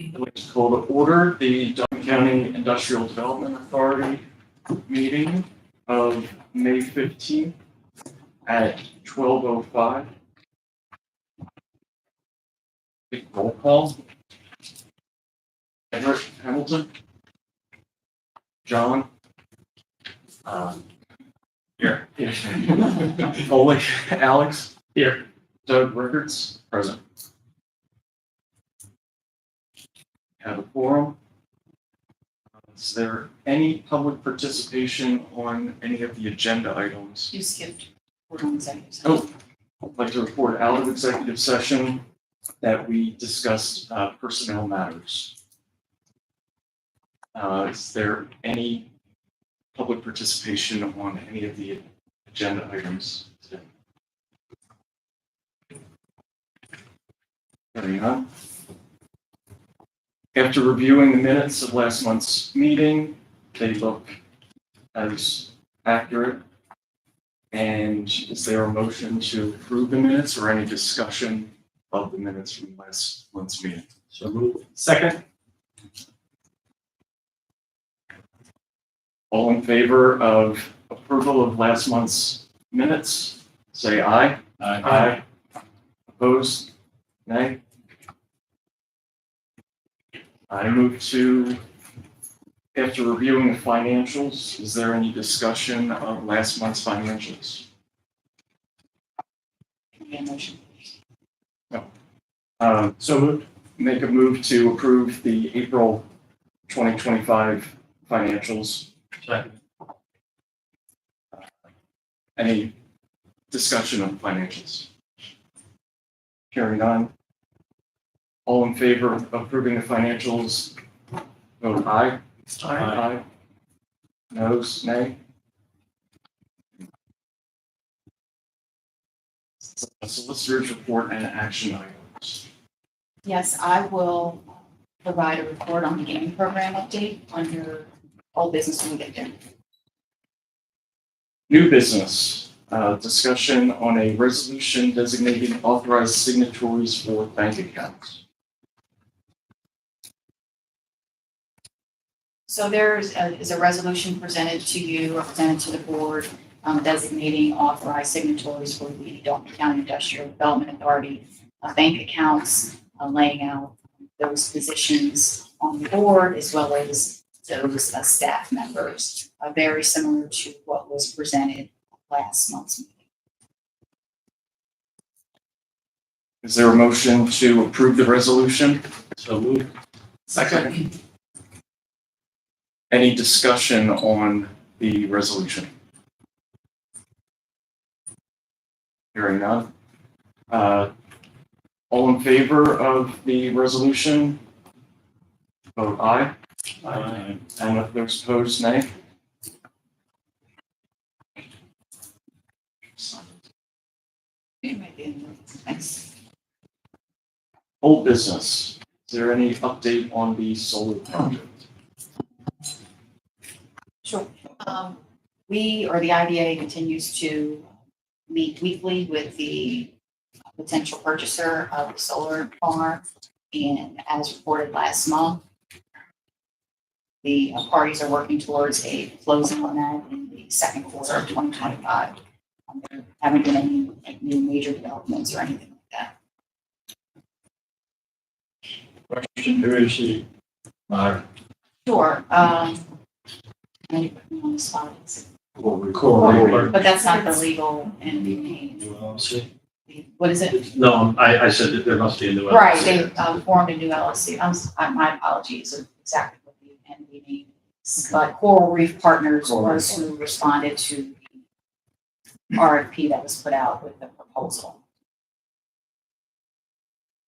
I'd like to call to order the Dauphin County Industrial Development Authority meeting of May 15th at 12:05. Big roll call. Everett Hamilton. John. Here. Foley. Alex. Here. Doug Rickards. Present. Have a quorum. Is there any public participation on any of the agenda items? You skipped. We're on executive session. Oh, I'd like to report out of executive session that we discussed personnel matters. Is there any public participation on any of the agenda items today? Carrying on. After reviewing the minutes of last month's meeting, they look as accurate. And is there a motion to approve the minutes or any discussion of the minutes from last month's meeting? So moved. Second. All in favor of approval of last month's minutes, say aye. Aye. Opposed? Nay. I move to, after reviewing the financials, is there any discussion of last month's financials? Can we get a motion? So moved. Make a move to approve the April 2025 financials. Second. Any discussion of financials? Hearing none. All in favor of approving the financials, vote aye. Aye. Noes, nay. Solicitor's report and action items. Yes, I will provide a report on the gaming program update under old business when we get there. New business, discussion on a resolution designating authorized signatories for bank accounts. So there is a resolution presented to you, or presented to the board, designating authorized signatories for the Dauphin County Industrial Development Authority bank accounts, laying out those positions on the board as well as those staff members, very similar to what was presented last month's meeting. Is there a motion to approve the resolution? So moved. Second. Any discussion on the resolution? Hearing none. All in favor of the resolution, vote aye. Aye. And if there's opposed, nay. It might be in the next. Old business. Is there any update on the solar project? Sure. We, or the IDA, continues to meet weekly with the potential purchaser of the solar farm. And as reported last month, the parties are working towards a closing on that in the second quarter of 2025. There haven't been any new major developments or anything like that. Question, who is the buyer? Sure. And put me on the spot. Corey. But that's not the legal entity name. New LLC? What is it? No, I said that there must be a new LLC. Right, they formed a new LLC. My apologies of exactly what the entity name is. But Coral Reef Partners was who responded to the RFP that was put out with the proposal.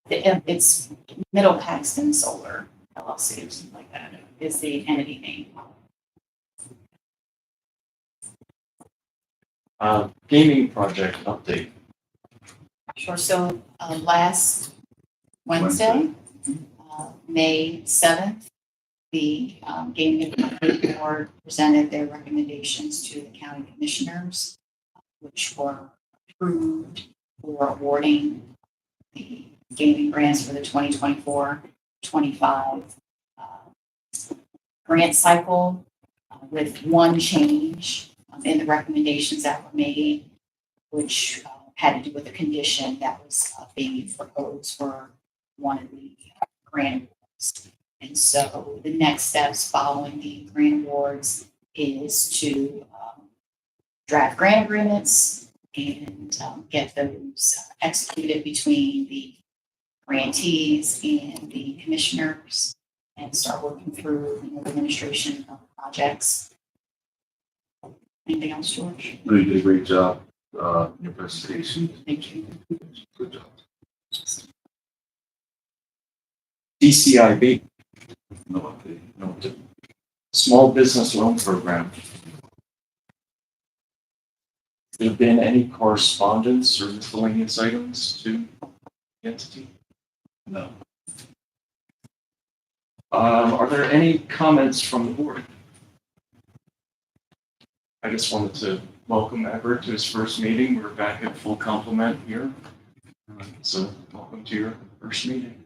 It's Middle Paxton Solar LLC or something like that is the entity name. Gaming project update. Sure, so last Wednesday, May 7th, the Gaming Advisory Board presented their recommendations to the county commissioners, which were approved for awarding the gaming grants for the 2024 25 grant cycle with one change in the recommendations that were made, which had to do with a condition that was being proposed for one of the grant awards. And so the next steps following the grant awards is to draft grant agreements and get those executed between the grantees and the commissioners and start working through the administration of projects. Anything else, George? You did a great job, your presentation. Thank you. Good job. DCIB, No update. no, Small Business Loan Program. There been any correspondence or miscellaneous items to the entity? No. Are there any comments from the board? I just wanted to welcome Everett to his first meeting. We're back at full complement here. So welcome to your first meeting.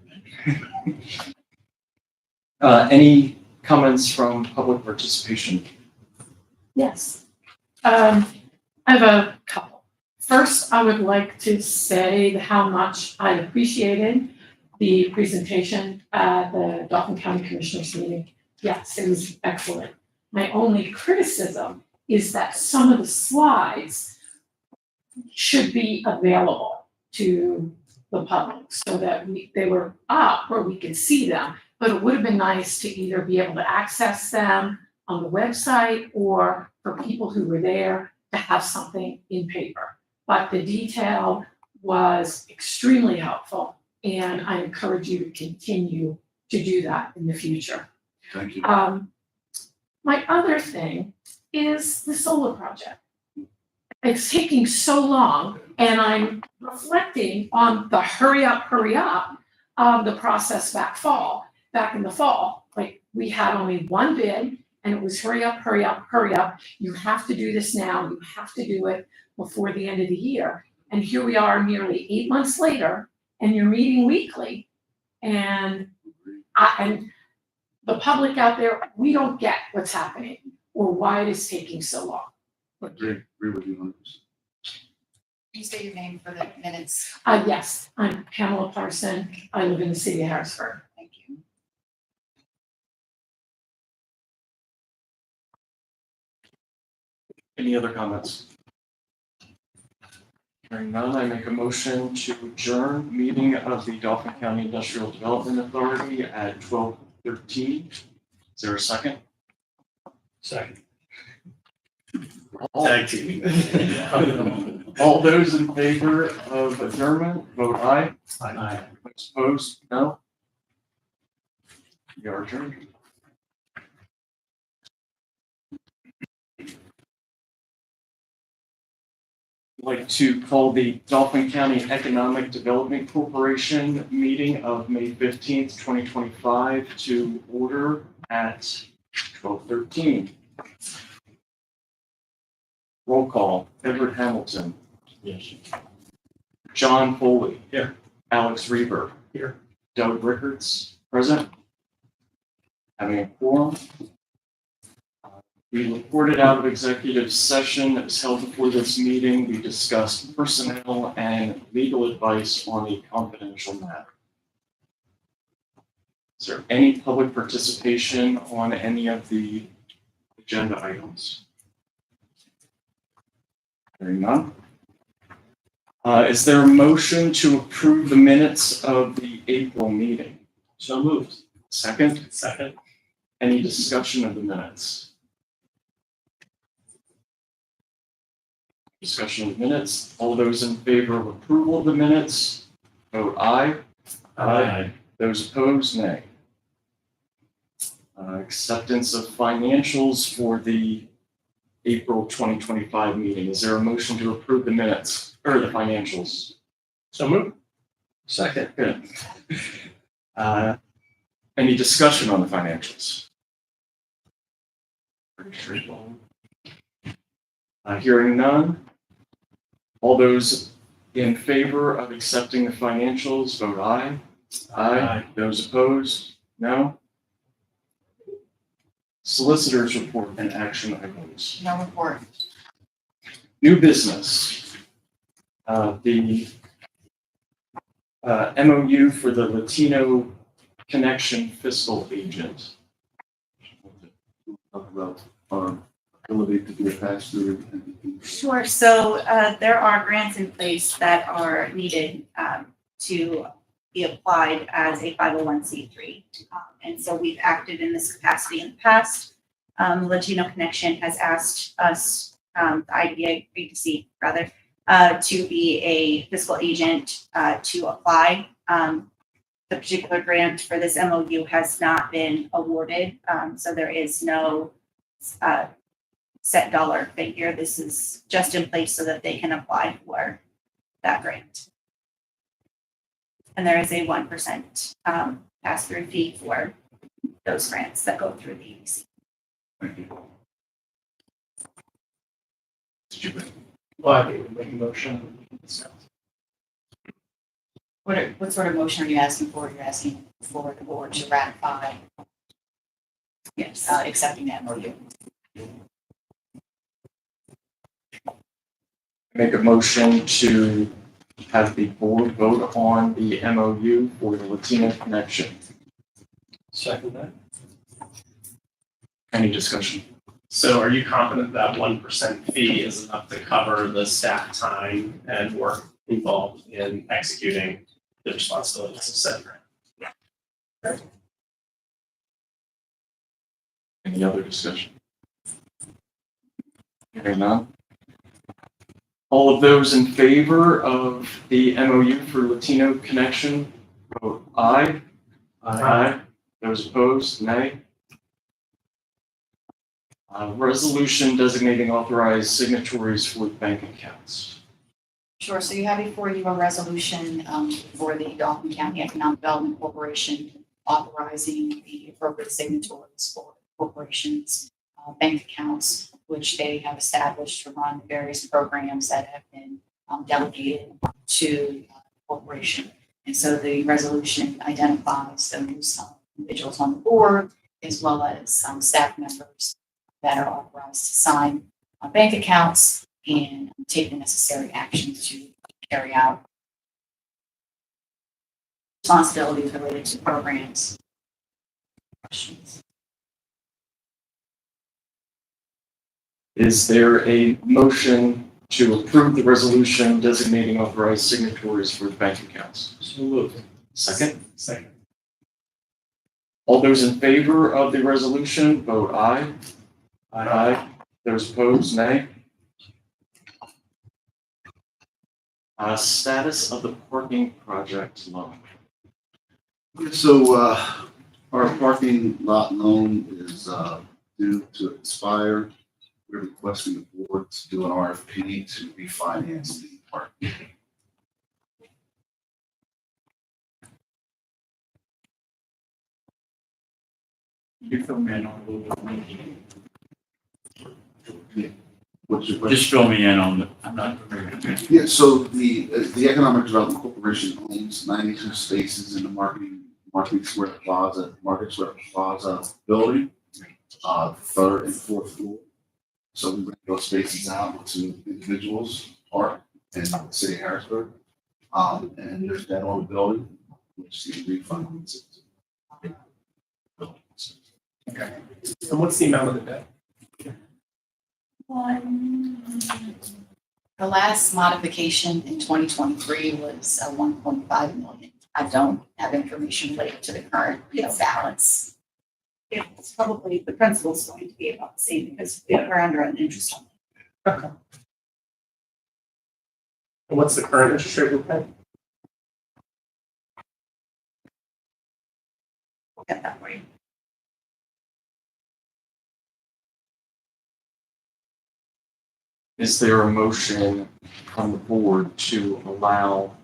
Any comments from public participation? Yes. I have a couple. First, I would like to say how much I appreciated the presentation at the Dauphin County Commissioners meeting. Yes, it was excellent. My only criticism is that some of the slides should be available to the public so that they were up where we could see them. But it would have been nice to either be able to access them on the website or for people who were there to have something in paper. But the detail was extremely helpful, and I encourage you to continue to do that in the future. Thank you. My other thing is the solar project. It's taking so long, and I'm reflecting on the hurry up, the process back in the fall. Like, we had only one bid, and it was hurry up. You have to do this now. You have to do it before the end of the year. And here we are nearly 8 months later, and you're meeting weekly. And the public out there, we don't get what's happening or why it is taking so long. I agree with you on this. Can you say your name for the minutes? Yes, I'm Pamela Parson. I live in the city of Harrisburg. Thank you. Any other comments? Hearing none, I make a motion to adjourn meeting of the Dauphin County Industrial Development Authority at 12:13. Is there a second? Second. All- Tag team. All those in favor of adjournment, vote aye. Aye. Those opposed, no. You are adjourned. I'd like to call the Dauphin County Economic Development Corporation meeting of May 15th, 2025 to order at 12:13. Roll call, Edward Hamilton, Yes. John Foley. Here. Alex Reber. Here. Doug Rickards, present. Having a quorum. We reported out of executive session that was held before this meeting. We discussed personnel and legal advice on a confidential matter. Is there any public participation on any of the agenda items? Hearing none. Is there a motion to approve the minutes of the April meeting? So moved. Second, Second. any discussion of the minutes? Discussion of minutes. All those in favor of approval of the minutes, vote aye. Aye. Those opposed, nay. Acceptance of financials for the April 2025 meeting. Is there a motion to approve the minutes or the financials? So moved. Second. Good. Any discussion on the financials? Pretty straightforward. Hearing none. All those in favor of accepting the financials, vote aye. Aye. Those opposed? No. Solicitors report and action items. No report. New business. The MOU for the Latino Connection Fiscal Agent. Talk about our ability to do a pass-through. Sure, so there are grants in place that are needed to be applied as a 501c3. And so we've acted in this capacity in the past. Latino Connection has asked us, the IDA, EDC rather, to be a fiscal agent to apply. The particular grant for this MOU has not been awarded, so there is no set dollar figure. This is just in place so that they can apply for that grant. And there is a 1% pass-through fee for those grants that go through the EDC. Thank you. Well, I think we make a motion. What sort of motion are you asking for? You're asking for the board to ratify? Yes, accepting that MOU. Make a motion to have the board vote on the MOU for the Latino Connection. Second that. Any discussion? So are you confident that 1% fee is enough to cover the staff time and work involved in executing the responsibilities of said grant? Any other discussion? Hearing none. All of those in favor of the MOU for Latino Connection, vote aye. Aye. Those opposed, nay. Resolution designating authorized signatories for bank accounts. Sure, so you have before you a resolution for the Dauphin County Economic Development Corporation authorizing the appropriate signatories for corporations' bank accounts, which they have established to run various programs that have been delegated to the corporation. And so the resolution identifies those individuals on the board as well as staff members that are authorized to sign bank accounts and take the necessary actions to carry out responsibilities related to programs. Questions? Is there a motion to approve the resolution designating authorized signatories for the bank accounts? So moved. Second. Second. All those in favor of the resolution, vote aye. Aye. Those opposed, nay. Status of the parking project loan. So, our parking lot loan is, due to expire. We're requesting the board to do an RFP to refinance the parking. You fill me in on a little bit more. What's your question? Just fill me in on it. I'm not familiar. Yeah, so the Economic Development Corporation owns 92 spaces in the Market Square Plaza building, third and fourth floor. So we rent those spaces out to individuals, park in the city of Harrisburg. And there's debt on the building, which is refinance it. Okay. And what's the amount of the debt? The last modification in 2023 was 1.5 million. I don't have information related to the current, balance. It's probably, the principal is going to be about the same because we're under an interest on it. Okay. And what's the current interest rate we're paying? We'll get that for you. Is there a motion from the board to allow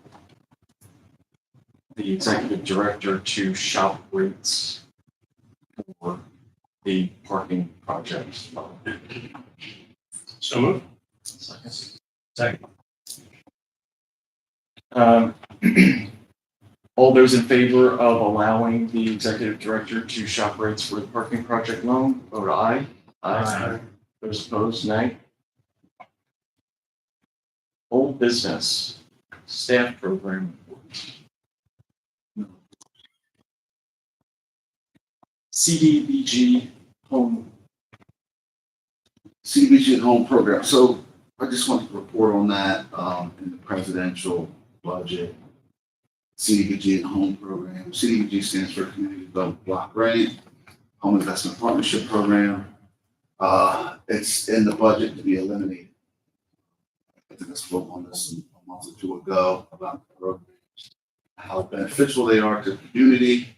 the executive director to shop rates for the parking project loan? So moved. Second. Second. All those in favor of allowing the executive director to shop rates for the parking project loan, vote aye. Aye. Those opposed, nay. Old business, staff program. CDBG home. CDBG at home program. So I just want to report on that, in the presidential budget. CDBG at home program. CDBG stands for Community Development Block Grant, Home Investment Partnership Program. It's in the budget to be eliminated. I think I spoke on this a month or two ago about the program, how beneficial they are to the community.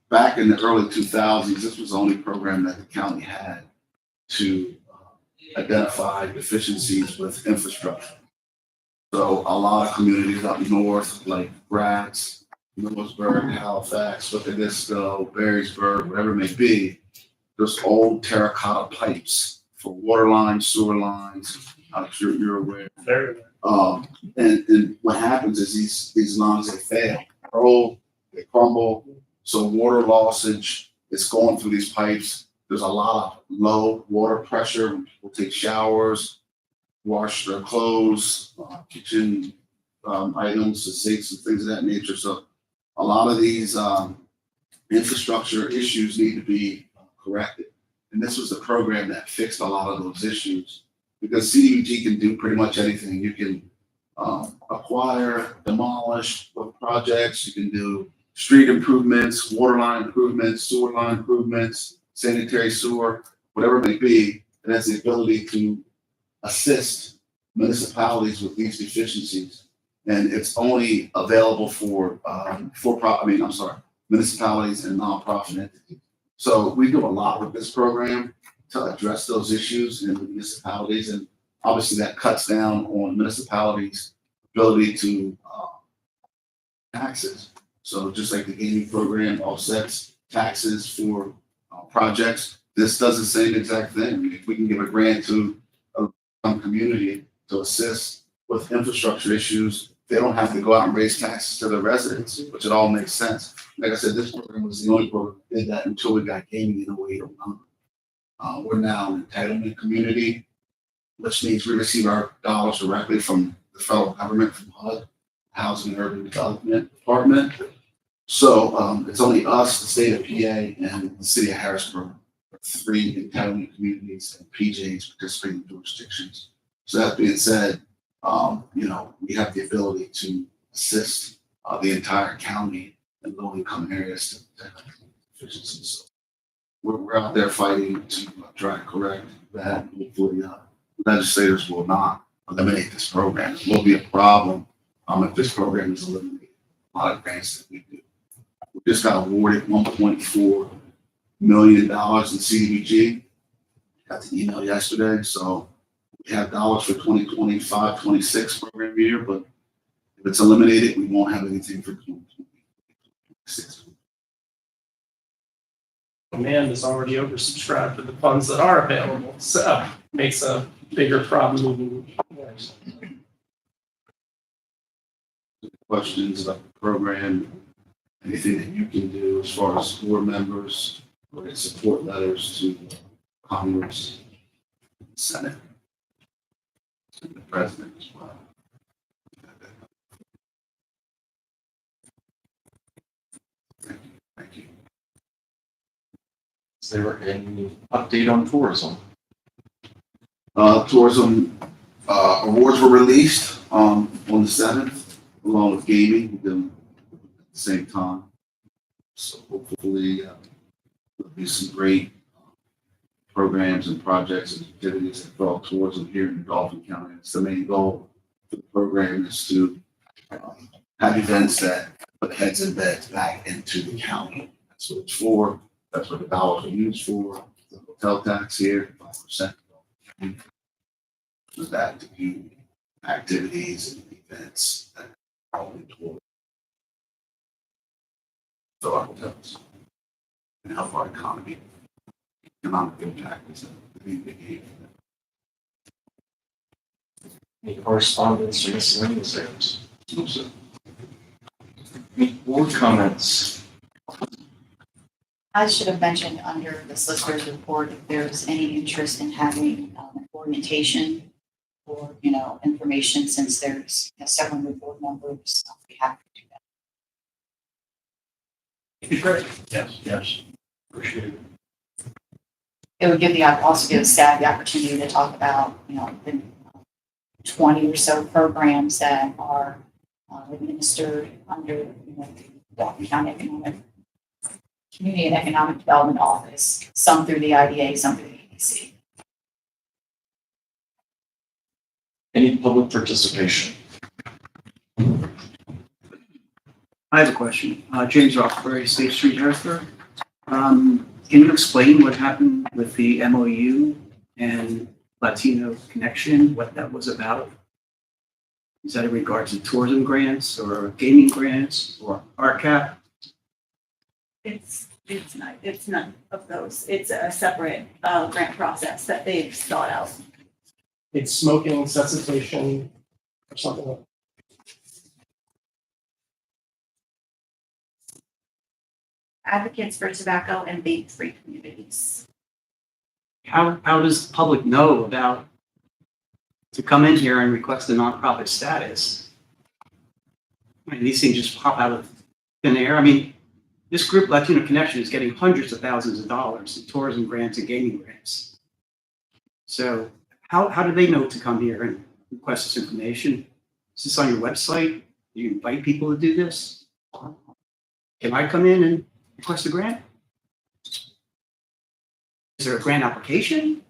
Back in the early 2000s, this was the only program that the county had to identify deficiencies with infrastructure. So a lot of communities up north, like Gratz, Millersburg, Halifax, Wickedisco, Berrysburg, whatever it may be, there's old terracotta pipes for water lines, sewer lines. I'm sure you're aware. Very And what happens is these lines, they fail, they're old, they crumble. So water lossage is going through these pipes. There's a lot of low water pressure when people take showers, wash their clothes, kitchen items, the sinks and things of that nature. So a lot of these infrastructure issues need to be corrected. And this was the program that fixed a lot of those issues, because CDBG can do pretty much anything. You can acquire, demolish projects, you can do street improvements, water line improvements, sewer line improvements, sanitary sewer, whatever it may be. It has the ability to assist municipalities with these deficiencies. And it's only available for municipalities and nonprofit entities. So we do a lot with this program to address those issues in the municipalities. And obviously that cuts down on municipalities' ability to taxes. So just like the gaming program offsets taxes for projects, this does the same exact thing. If we can give a grant to a community to assist with infrastructure issues, they don't have to go out and raise taxes to their residents, which it all makes sense. Like I said, this program was the only program that did that until we got gaming in 08, 09. We're now an entitlement community, which means we receive our dollars directly from the federal government, from HUD, Housing and Urban Development Department. So it's only us, the state of PA, and the city of Harrisburg, 3 entitlement communities and PJs participating jurisdictions. So that being said, we have the ability to assist the entire county and low-income areas to have efficiencies. So we're out there fighting to try to correct that. Hopefully, legislators will not eliminate this program. It will be a problem if this program is eliminated. A lot of grants that we do. We just got awarded $1.4 million in CDBG. Got the email yesterday, so we have dollars for 2025-26 program year, but if it's eliminated, we won't have anything for 2026. Demand is already oversubscribed for the funds that are available, so makes a bigger problem moving forward. Questions about the program, anything that you can do as far as board members, or support letters to Congress, Senate, and the president as well. Thank you. Is there any update on tourism? Tourism awards were released on the 7th, along with gaming. We did them at the same time. So hopefully there'll be some great programs and projects and activities that draw tourism here in Dauphin County. It's the main goal for the program is to have events that put heads and beds back into the county. That's what it's for. That's what the dollars are used for. The hotel tax here, 5%. For that to do activities and events that are all toward our hotels and help our economy. Economic impact is a big game. Any correspondence or miscellaneous items? No, sir. Board comments. I should have mentioned under the solicitor's report if there's any interest in having orientation or, information, since there's several new board members, we have to do that. Great. Yes, appreciate it. It would also give staff the opportunity to talk about, the 20 or so programs that are administered under, the Dauphin County Community and Economic Development Office, some through the IDA, some through the EDC. Any public participation? I have a question. James Roxbury, State Street, Harrisburg. Can you explain what happened with the MOU and Latino Connection, what that was about? Is that in regards to tourism grants or gaming grants or RCAP? It's none of those. It's a separate grant process that they've sought out. It's smoking cessation or something like that. Advocates for tobacco and vape-free communities. How does the public know about to come in here and request a nonprofit status? I mean, these things just pop out of thin air. I mean, this group, Latino Connection, is getting hundreds of thousands of dollars in tourism grants and gaming grants. So how do they know to come here and request this information? Is this on your website? Do you invite people to do this? Can I come in and request a grant? Is there a grant application?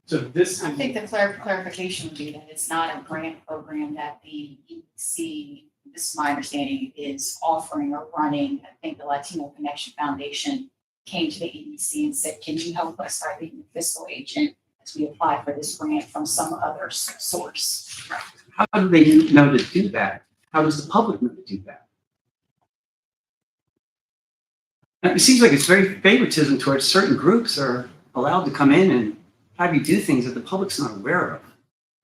So this I is, think the clarification would be that it's not a grant program that the EDC, this is my understanding, is offering or running. I think the Latino Connection Foundation came to the EDC and said, can you help us by being the fiscal agent as we apply for this grant from some other source? How do they know to do that? How does the public know to do that? It seems like it's very favoritism towards certain groups are allowed to come in and have you do things that the public's not aware of.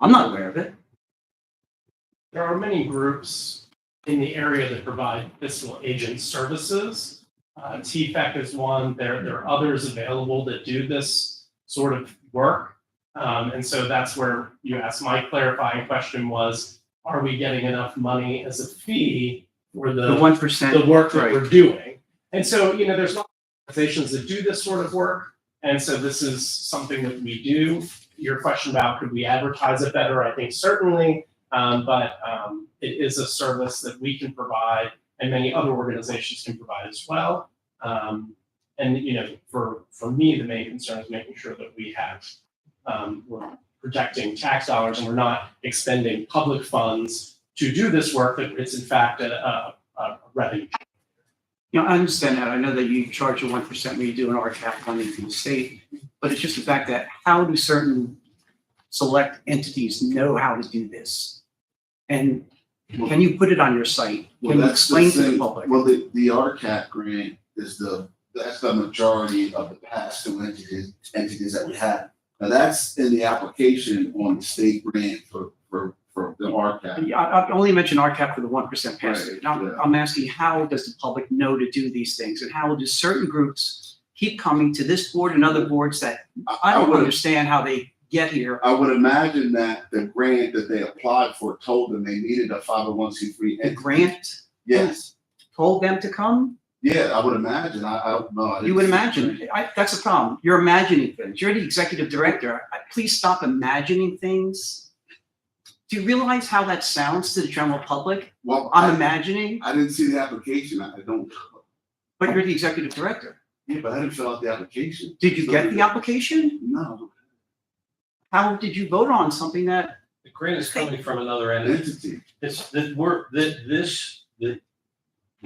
I'm not aware of it. there are many groups in the area that provide fiscal agent services. TFEC is one. There are others available that do this sort of work. And so that's where you asked. My clarifying question was, are we getting enough money as a fee for The 1%. the work that right. we're doing? And so, there's lots of organizations that do this sort of work. And so this is something that we do. Your question about could we advertise it better? I think certainly, but it is a service that we can provide and many other organizations can provide as well. And for me, the main concern is making sure that we have, we're protecting tax dollars and we're not expending public funds to do this work, that it's in fact a revenue. I understand that. I know that you charge a 1% when you do an RCAP funding from the state, but it's just the fact that how do certain select entities know how to do this? And can you put it on your site? Well, Can you that's the explain to the thing. public? Well, the RCAP grant is that's the majority of the past due entities that we have. Now, that's in the application on the state grant for the RCAP. I only mentioned RCAP for the 1% pass through. Right, Now, yeah. I'm asking, how does the public know to do these things? And how do certain groups keep coming to this board and other boards that I don't would- understand how they get here? I would imagine that the grant that they applied for told them they needed a 501c3 The entity. grant Yes. told them to come? Yeah, I would imagine. I don't know. I didn't You would see the imagine. grant. That's the problem. You're imagining things. You're the executive director. Please stop imagining things. Do you realize how that sounds to the general public? Well, I'm imagining, I didn't see the application. I don't. but you're the executive director. Yeah, but I didn't fill out the application. Did you get the application? No, How did you vote on something that, The grant is coming from another an entity. entity.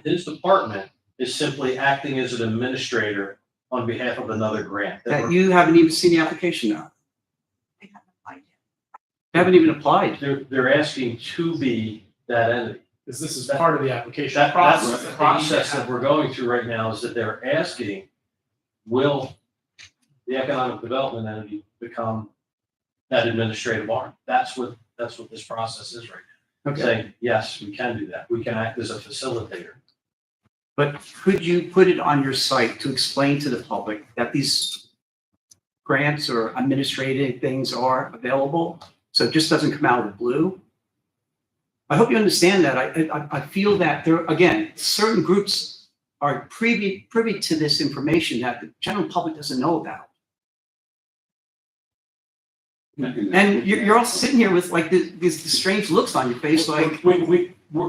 His department is simply acting as an administrator on behalf of another grant. that you haven't even seen the application now? They haven't applied yet. You haven't even applied. They're asking to be that entity. Because this is part of the application That's process. the process that we're going through right now, is that they're asking, will the economic development entity become that administrative arm? That's what this process is right now. Okay. Saying, yes, we can do that. We can act as a facilitator. But could you put it on your site to explain to the public that these grants or administrative things are available? So it just doesn't come out of the blue? I hope you understand that. I feel that there, again, certain groups are privy to this information that the general public doesn't know about. And you're all sitting here with like these strange looks on your face, like,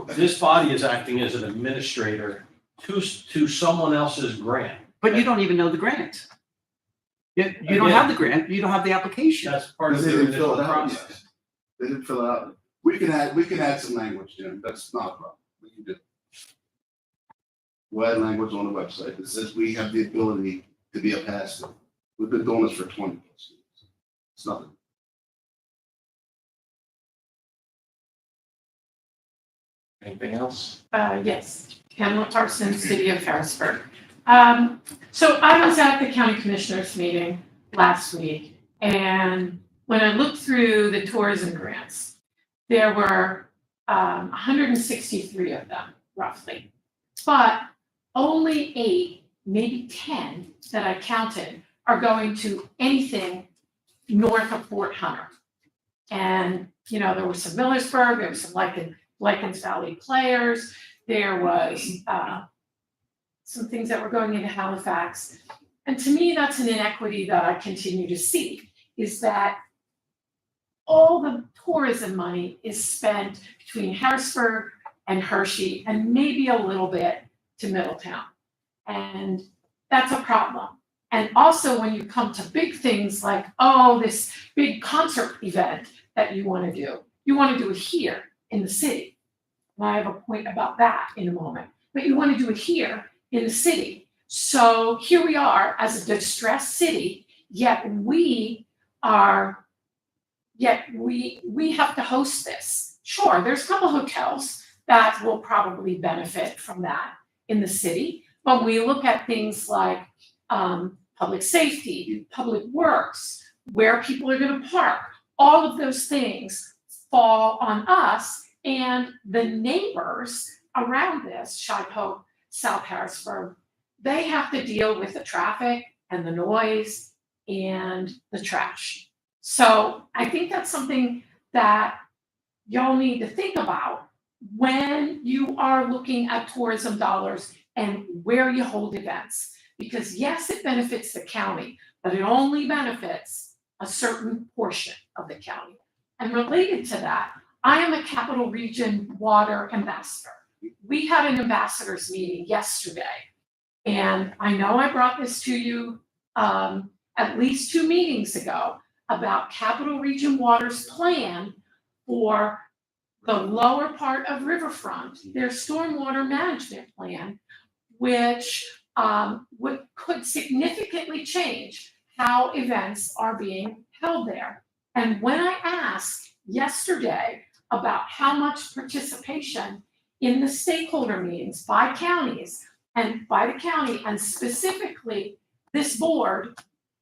This body is acting as an administrator to someone else's grant. but you don't even know the grant. You don't have the grant, you don't have the application. That's part of They the didn't fill initial it out process. yet. They didn't fill it out. We can add some language, Jim, that's not a problem, we can do it. We'll add language on the website that says we have the ability to be a pass-through. We've been doing this for 20 plus years. It's nothing. Anything else? Yes, Pamela Parsons, City of Harrisburg. So I was at the county commissioners meeting last week, and when I looked through the tourism grants, there were 163 of them, roughly. But only 8, maybe 10 that I counted are going to anything north of Fort Hunter. And, you know, there was some Millersburg, there was some Lycans Valley Players, there was some things that were going into Halifax. And to me, that's an inequity that I continue to see, is that all the tourism money is spent between Harrisburg and Hershey and maybe a little bit to Middletown. And that's a problem. And also when you come to big things like, oh, this big concert event that you want to do it here in the city. And I have a point about that in a moment, but you want to do it here in the city. So here we are as a distressed city, yet we have to host this. Sure, there's a couple hotels that will probably benefit from that in the city, but we look at things like public safety, public works, where people are going to park, all of those things fall on us and the neighbors around this, Shipoke, South Harrisburg, they have to deal with the traffic and the noise and the trash. So I think that's something that y'all need to think about when you are looking at tourism dollars and where you hold events. Because yes, it benefits the county, but it only benefits a certain portion of the county. And related to that, I am a Capital Region Water Ambassador. We had an ambassadors meeting yesterday. And I know I brought this to you at least 2 meetings ago about Capital Region Water's plan for the lower part of Riverfront, their stormwater management plan, which could significantly change how events are being held there. And when I asked yesterday about how much participation in the stakeholder meetings by counties and by the county and specifically this board,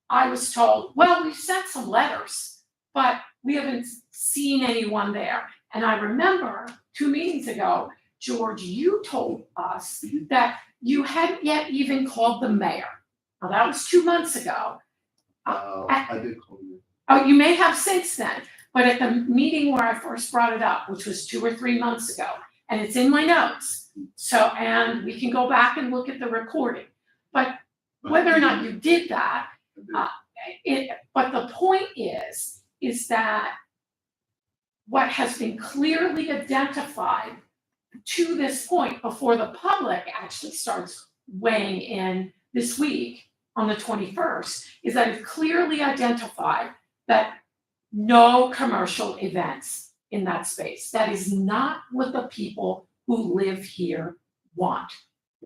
I was told, well, we've sent some letters, but we haven't seen anyone there. And I remember 2 meetings ago, George, you told us that you hadn't yet even called the mayor. Now that was 2 months ago. I did call you. Oh, you may have since then, but at the meeting where I first brought it up, which was 2 or 3 months ago, and it's in my notes. So, and we can go back and look at the recording. But whether or not you did that, but the point is that what has been clearly identified to this point before the public actually starts weighing in this week on the 21st is that it's clearly identified that no commercial events in that space. That is not what the people who live here want.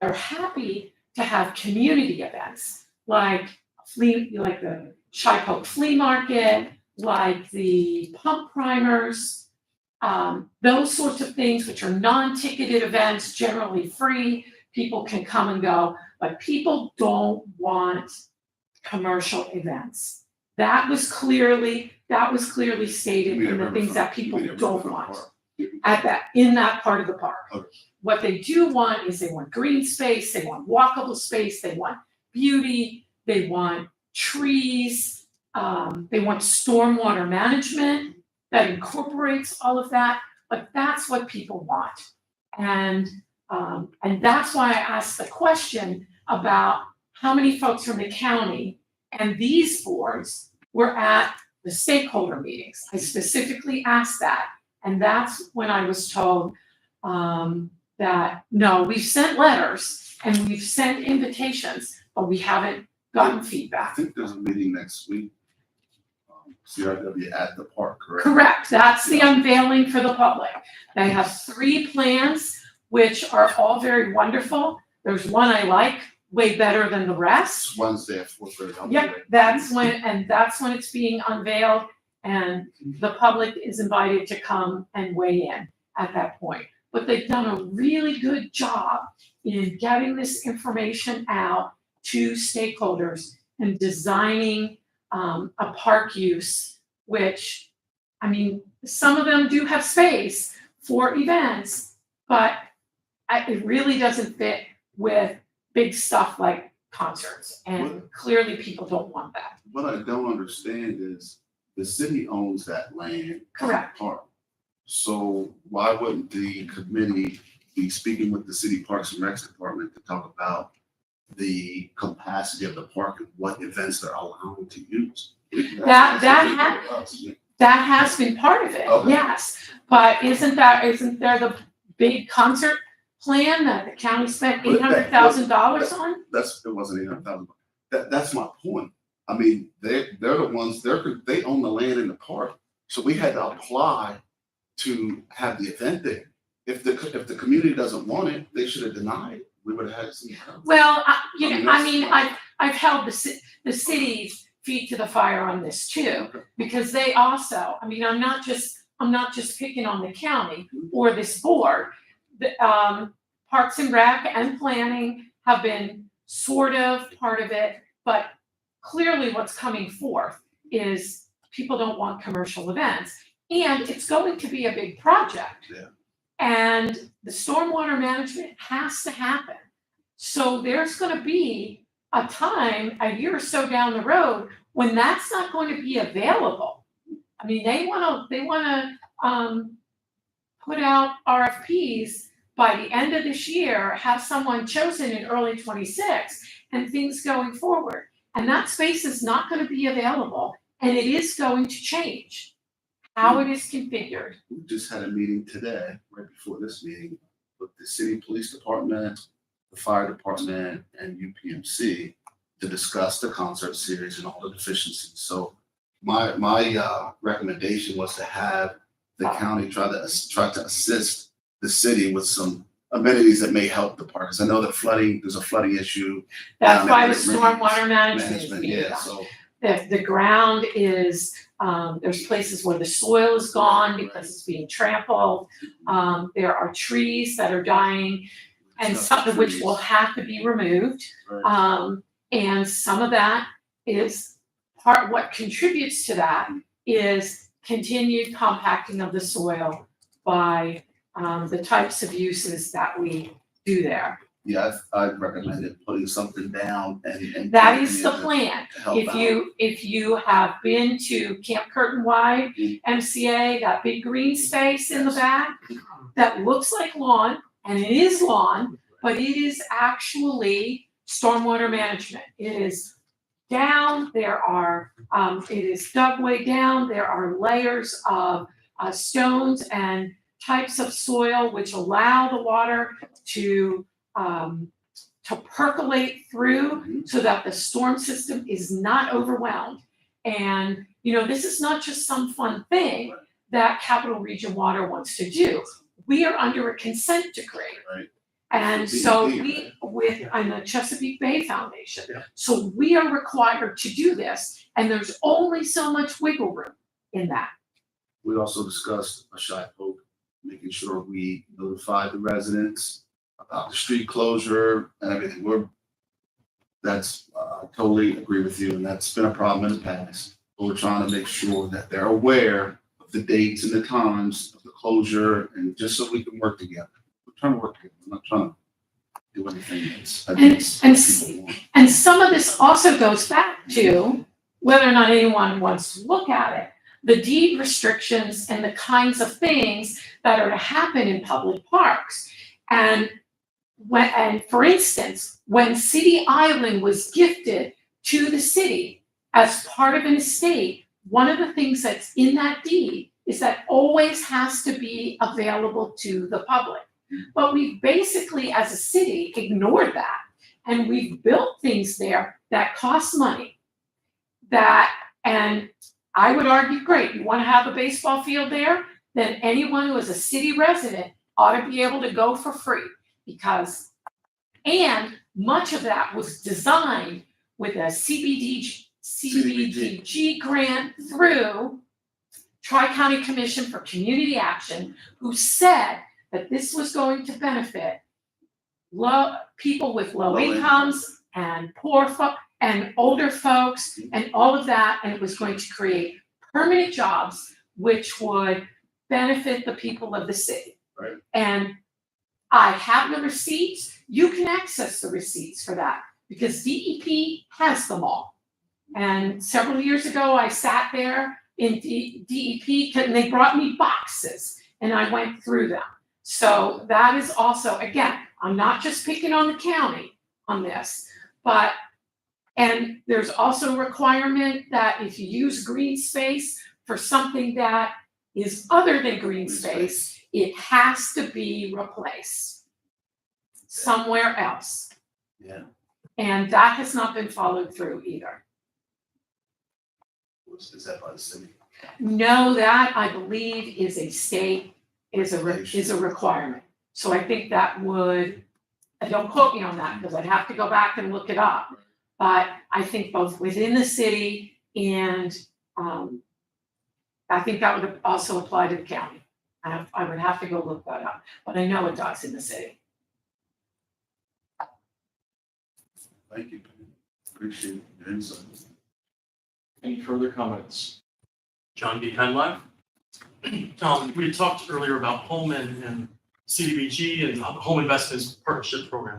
They're happy to have community events like the Shipoke Flea Market, like the pump primers, those sorts of things which are non-ticketed events, generally free. People can come and go, but people don't want commercial events. That was clearly stated in the things that people don't want. in that part of the park. Okay. What they do want is they want green space, they want walkable space, they want beauty, they want trees, they want stormwater management that incorporates all of that, but that's what people want. And that's why I asked the question about how many folks from the county and these boards were at the stakeholder meetings. I specifically asked that, and that's when I was told that, no, we've sent letters and we've sent invitations, but we haven't gotten I feedback. think there's a meeting next week, CRW at the park, correct? Correct, that's the unveiling for the public. They have 3 plans, which are all very wonderful. There's one I like way better than the rest. It's Wednesday at 4:30. Yep, that's when it's being unveiled, and the public is invited to come and weigh in at that point. But they've done a really good job in getting this information out to stakeholders and designing a park use, which, I mean, some of them do have space for events, but it really doesn't fit with big stuff like concerts, and clearly people don't want that. What I don't understand is the city owns that land. Correct. Park. So why wouldn't the committee be speaking with the city Parks and Recs department to talk about the capacity of the park and what events they're allowed to use? That has been part of it, Okay. yes, but isn't there the big concert plan that the county spent $800,000 on? It wasn't 800,000. That's my point. I mean, they're the ones, they own the land in the park. So we had to apply to have the event there. If the community doesn't want it, they should have denied it. We would have had some. Well, I've held the city's feet to the fire on this too, because they also, I mean, I'm not just picking on the county or this board. The Parks and Rec and planning have been sort of part of it, but clearly what's coming forth is people don't want commercial events, and it's going to be a big project. Yeah. And the stormwater management has to happen. So there's gonna be a time, a year or so down the road, when that's not going to be available. I mean, they wanna put out RFPs by the end of this year, have someone chosen in early 26, and things going forward. And that space is not gonna be available, and it is going to change how it is configured. We just had a meeting today, right before this meeting, with the city police department, the fire department, and UPMC to discuss the concert series and all the deficiencies. So my recommendation was to have the county try to assist the city with some amenities that may help the parks. I know that there's a flooding issue. That's why the Management, stormwater management is being yeah, done. so. The ground is, there's places where the soil is gone because it's being trampled. There are trees that are dying, and some of which will have to be removed. Right. And some of that is what contributes to that is continued compacting of the soil by the types of uses that we do there. Yeah, I've recommended putting something down and. That is the plan. to help out. If you have been to Camp Curtin Wide, MCA, that big green space in the back, that looks like lawn, and it is lawn, but it is actually stormwater management. It is down, it is dug way down, there are layers of stones and types of soil which allow the water to percolate through so that the storm system is not overwhelmed. And, this is not just some fun thing that Capital Region Water wants to do. We are under a consent decree. Right. And so and the Chesapeake Bay Foundation. Yeah. So we are required to do this, and there's only so much wiggle room in that. We also discussed a shy poke, making sure we notify the residents about the street closure and everything. I totally agree with you, and that's been a problem in the past. But we're trying to make sure that they're aware of of the dates and the times of the closure, and just so we can work together. We're trying to work together. I'm not trying to do anything that's against and what people want. And some of this also goes back to whether or not anyone wants to look at it, the deed restrictions and the kinds of things that are to happen in public parks. And for instance, when City Island was gifted to the city as part of an estate, one of the things that's in that deed is that always has to be available to the public. But we basically, as a city, ignored that. And we've built things there that cost money. And I would argue, great, you want to have a baseball field there? Then anyone who is a city resident ought to be able to go for free. And much of that was designed with a CBDG grant through Tri-County Commission for Community Action, who said that this was going to benefit people with low incomes and poor folk and older folks and all of that, and it was going to create permanent jobs which would benefit the people of the city. Right. And I have the receipts. You can access the receipts for that because DEP has them all. And several years ago, I sat there in DEP and they brought me boxes and I went through them. So that is also, again, I'm not just picking on the county on this, and there's also a requirement that if you use green space for something that is other than green space, it has to be replaced somewhere else. Yeah. And that has not been followed through either. Is that by the city? No, that I believe is a state, is a requirement. So I think that would, don't quote me on that because I'd have to go back and look it up. But I think both within the city and I think that would also apply to the county. I would have to go look that up, but I know it does in the city. Thank you. Appreciate your insight. Any further comments? John B. Henlife. We had talked earlier about home and CDBG and Home Investments Partnership Program,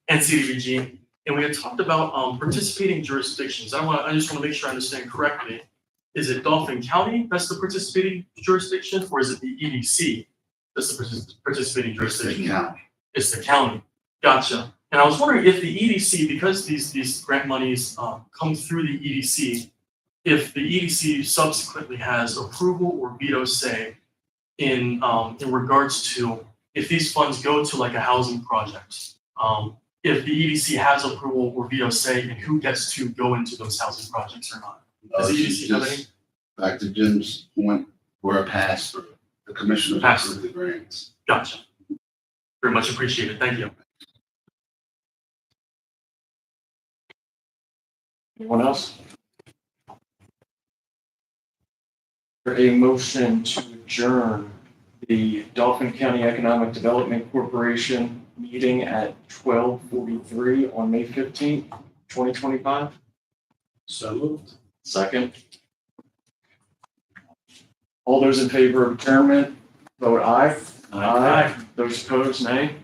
and CDBG. And we had talked about participating jurisdictions. I just want to make sure I understand correctly. Is it Dauphin County that's the participating jurisdiction, or is it the EDC that's the participating jurisdiction? Yeah. It's the county. Gotcha. And I was wondering if the EDC, because these grant monies come through the EDC, if the EDC subsequently has approval or veto say in regards to if these funds go to like a housing project, if the EDC has approval or veto say in who gets to go into those housing projects or not. Does the EDC have any? Back to Jim's point, we're a pass through. The commissioner passes the grants. Gotcha. Very much appreciated. Thank you. Anyone else? For a motion to adjourn the Dauphin County Economic Development Corporation meeting at 12:43 on May 15th, 2025. So moved. Second. All those in favor of adjournment, vote aye. Aye. Those opposed, nay.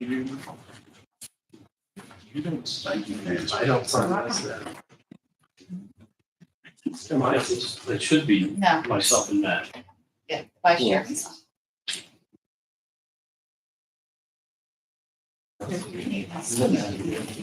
You don't. Thank you, man. I don't promise that. It should be No, myself and Matt. yeah, vice chair. Yeah.